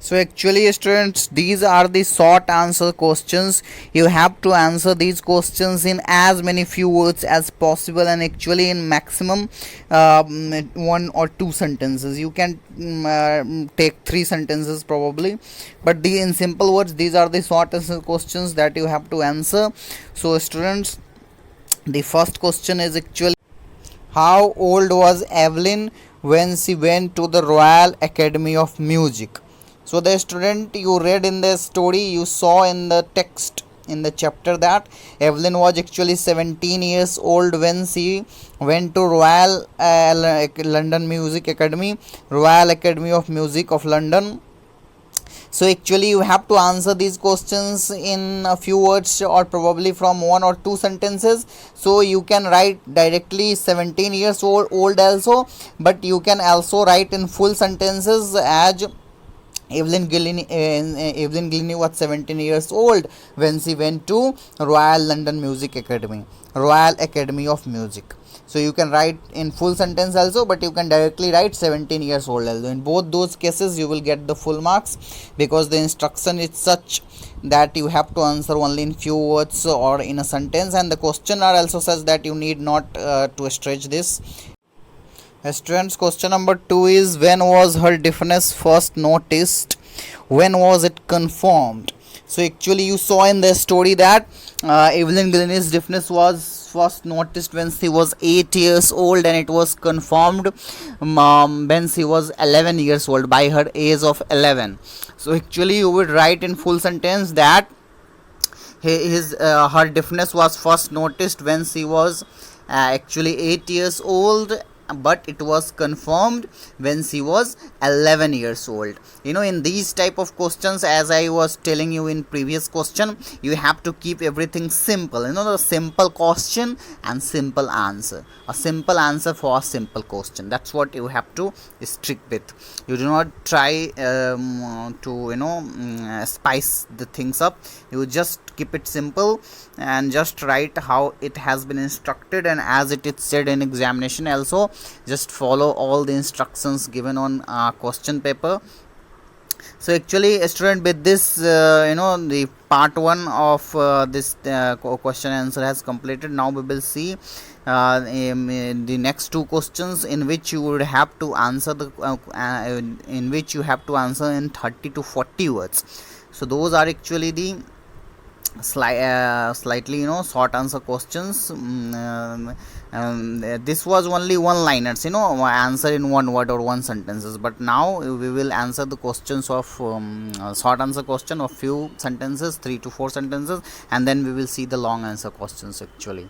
So actually students, these are the short answer questions. You have to answer these questions in as many few words as possible, and actually in maximum one or two sentences. You can take three sentences probably, but in simple words, these are the short answer questions that you have to answer. So students, the first question is actually, how old was Evelyn when she went to the Royal Academy of Music? So, the student, you read in the story, you saw in the text in the chapter that Evelyn was actually 17 years old when she went to Royal London Music Academy, Royal Academy of Music of London. So actually you have to answer these questions in a few words or probably from one or two sentences. So you can write directly 17 years old also, but you can also write in full sentences as Evelyn Gilney was 17 years old when she went to Royal London Music Academy, Royal Academy of Music. So you can write in full sentence also, but you can directly write 17 years old also. In both those cases, you will get the full marks, because the instruction is such that you have to answer only in few words or in a sentence, and the question are also such that you need not to stretch this. Students, question number 2 is, when was her deafness first noticed? When was it confirmed? So actually you saw in the story that Evelyn Gilney's deafness was first noticed when she was 8 years old, and it was confirmed when she was 11 years old, by her age of 11. So actually you would write in full sentence that her deafness was first noticed when she was actually 8 years old, but it was confirmed when she was 11 years old. In these type of questions, as I was telling you in previous question, you have to keep everything simple. The simple question and simple answer, a simple answer for a simple question. That's what you have to stick with. You do not try to spice the things up. You just keep it simple and just write how it has been instructed, and as it is said in examination also, just follow all the instructions given on question paper. So actually student, with this the part 1 of this question answer has completed. Now we will see the next two questions, in which you would have to answer in which you have to answer in 30 to 40 words. So those are actually the slightly short answer questions. This was only one liners, answer in one word or one sentences, but now we will answer the questions of short answer question of few sentences, 3 to 4 sentences, and then we will see the long answer questions actually.